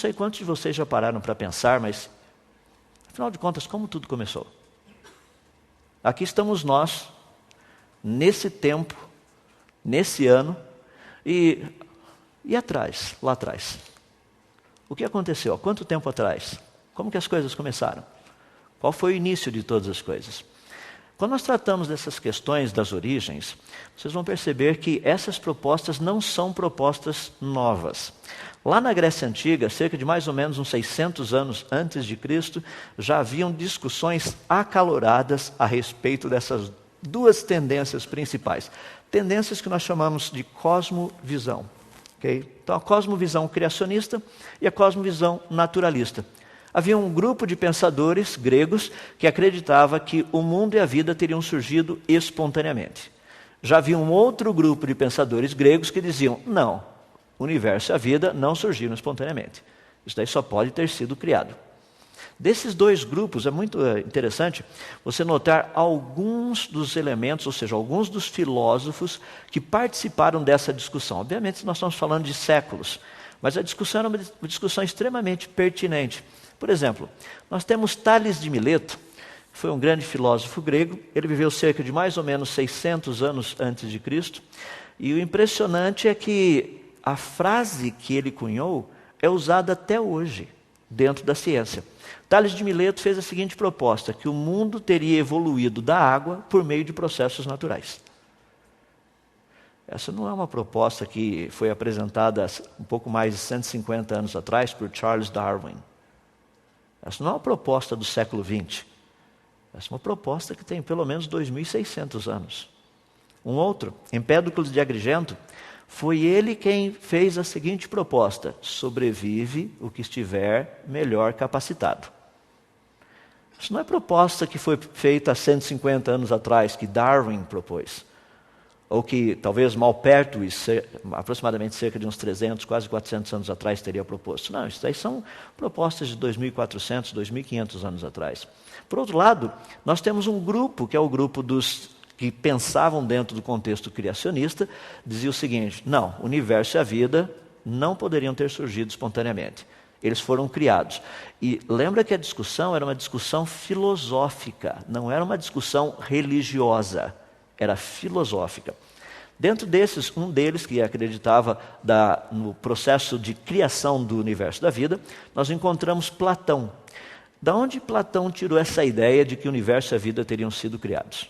sei quantos de vocês já pararam para pensar, mas, afinal de contas, como tudo começou? Aqui estamos nós, nesse tempo, nesse ano, e atrás, lá atrás. O que aconteceu? Há quanto tempo atrás? Como que as coisas começaram? Qual foi o início de todas as coisas? Quando nós tratamos dessas questões das origens, vocês vão perceber que essas propostas não são propostas novas. Lá na Grécia Antiga, cerca de mais ou menos uns 600 anos antes de Cristo, já haviam discussões acaloradas a respeito dessas duas tendências principais. Tendências que nós chamamos de cosmovisão. Okay? Então, a cosmovisão criacionista e a cosmovisão naturalista. Havia um grupo de pensadores gregos que acreditava que o mundo e a vida teriam surgido espontaneamente. Já havia um outro grupo de pensadores gregos que diziam, não, o universo e a vida não surgiram espontaneamente. Isso daí só pode ter sido criado. Desses dois grupos, é muito interessante você notar alguns dos elementos, ou seja, alguns dos filósofos que participaram dessa discussão. Obviamente, nós estamos falando de séculos, mas a discussão era uma discussão extremamente pertinente. Por exemplo, nós temos Tales de Mileto, que foi um grande filósofo grego. Ele viveu cerca de mais ou menos 600 anos antes de Cristo. E o impressionante é que a frase que ele cunhou é usada até hoje, dentro da ciência. Tales de Mileto fez a seguinte proposta, que o mundo teria evoluído da água por meio de processos naturais. Essa não é uma proposta que foi apresentada um pouco mais de 150 anos atrás por Charles Darwin. Essa não é uma proposta do século XX. Essa é uma proposta que tem pelo menos 2.600 anos. Um outro, Empédocles de Agrigento, foi ele quem fez a seguinte proposta: sobrevive o que estiver melhor capacitado. Isso não é proposta que foi feita há 150 anos atrás, que Darwin propôs. Ou que talvez Malpertuis, aproximadamente cerca de uns 300, quase 400 anos atrás, teria proposto. Não, isso aí são propostas de 2.400, 2.500 anos atrás. Por outro lado, nós temos um grupo, que é o grupo dos que pensavam dentro do contexto criacionista, dizia o seguinte, não, o universo e a vida não poderiam ter surgido espontaneamente. Eles foram criados. E lembra que a discussão era uma discussão filosófica, não era uma discussão religiosa. Era filosófica. Dentro desses, um deles que acreditava no processo de criação do universo da vida, nós encontramos Platão. Da onde Platão tirou essa ideia de que o universo e a vida teriam sido criados?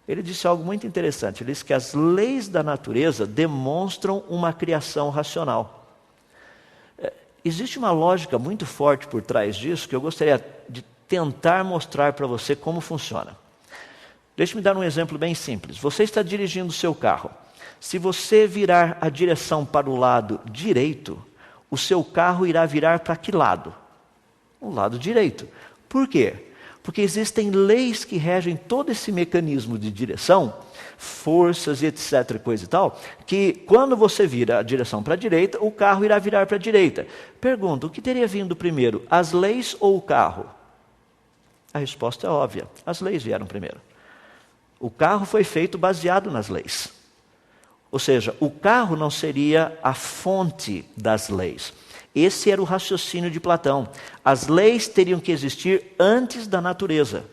Ele disse algo muito interessante. Ele disse que as leis da natureza demonstram uma criação racional. Existe uma lógica muito forte por trás disso que eu gostaria de tentar mostrar para você como funciona. Deixe-me dar um exemplo bem simples. Você está dirigindo o seu carro. Se você virar a direção para o lado direito, o seu carro irá virar para que lado? O lado direito. Por quê? Porque existem leis que regem todo esse mecanismo de direção, forças e etc, coisa e tal, que quando você vira a direção para a direita, o carro irá virar para a direita. Pergunta, o que teria vindo primeiro, as leis ou o carro? A resposta é óbvia, as leis vieram primeiro. O carro foi feito baseado nas leis. Ou seja, o carro não seria a fonte das leis. Esse era o raciocínio de Platão. As leis teriam que existir antes da natureza.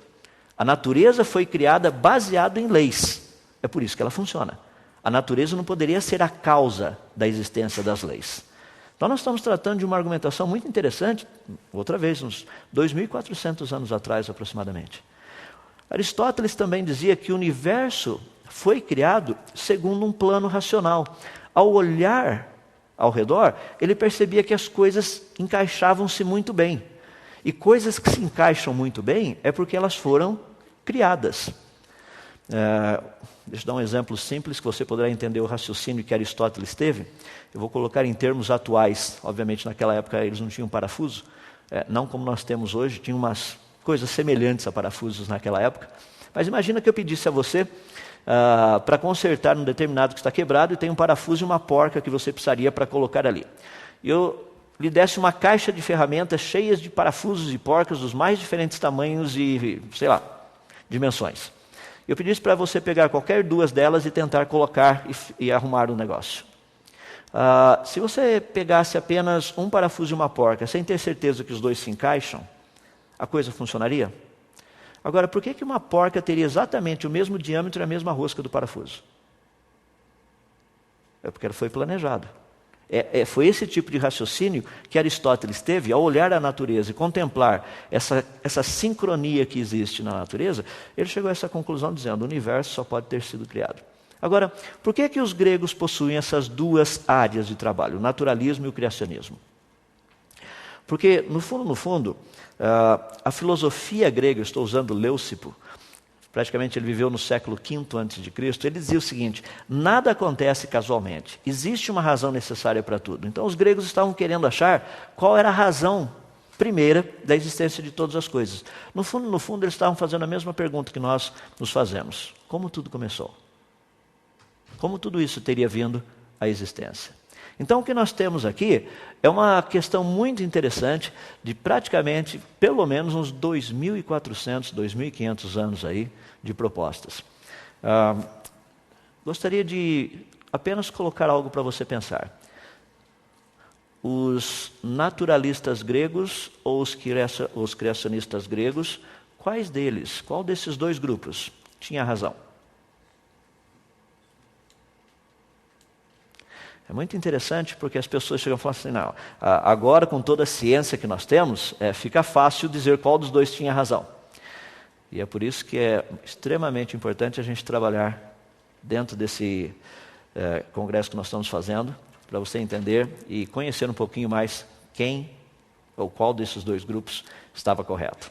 A natureza foi criada baseada em leis. É por isso que ela funciona. A natureza não poderia ser a causa da existência das leis. Então nós estamos tratando de uma argumentação muito interessante, outra vez, uns 2.400 anos atrás aproximadamente. Aristóteles também dizia que o universo foi criado segundo um plano racional. Ao olhar ao redor, ele percebia que as coisas encaixavam-se muito bem. E coisas que se encaixam muito bem é porque elas foram criadas. Deixa eu dar um exemplo simples que você poderá entender o raciocínio que Aristóteles teve. Eu vou colocar em termos atuais. Obviamente, naquela época eles não tinham parafuso. Não como nós temos hoje, tinha umas coisas semelhantes a parafusos naquela época. Mas imagina que eu pedisse a você para consertar um determinado que está quebrado e tem um parafuso e uma porca que você precisaria para colocar ali. E eu lhe desse uma caixa de ferramentas cheias de parafusos e porcas dos mais diferentes tamanhos e, sei lá, dimensões. Eu pedisse para você pegar qualquer duas delas e tentar colocar e arrumar o negócio. Se você pegasse apenas um parafuso e uma porca, sem ter certeza que os dois se encaixam, a coisa funcionaria? Agora, por que uma porca teria exatamente o mesmo diâmetro e a mesma rosca do parafuso? É porque ela foi planejado. Foi esse tipo de raciocínio que Aristóteles teve ao olhar a natureza e contemplar essa sincronia que existe na natureza. Ele chegou a essa conclusão dizendo: o universo só pode ter sido criado. Agora, por que os gregos possuem essas duas áreas de trabalho, o naturalismo e o criacionismo? Porque, no fundo, a filosofia grega, eu estou usando Leucipo, praticamente ele viveu no século V a.C., ele dizia o seguinte: nada acontece casualmente, existe uma razão necessária para tudo. Então os gregos estavam querendo achar qual era a razão primeira da existência de todas as coisas. No fundo, eles estavam fazendo a mesma pergunta que nós nos fazemos: como tudo começou? Como tudo isso teria vindo à existência? Então o que nós temos aqui é uma questão muito interessante de praticamente, pelo menos uns 2.400, 2.500 anos aí de propostas. Gostaria de apenas colocar algo para você pensar. Os naturalistas gregos ou os criacionistas gregos, qual desses dois grupos tinha razão? É muito interessante porque as pessoas chegam e falam assim: não, agora com toda a ciência que nós temos, fica fácil dizer qual dos dois tinha razão. E é por isso que é extremamente importante a gente trabalhar dentro desse congresso que nós estamos fazendo, para você entender e conhecer um pouquinho mais quem ou qual desses dois grupos estava correto.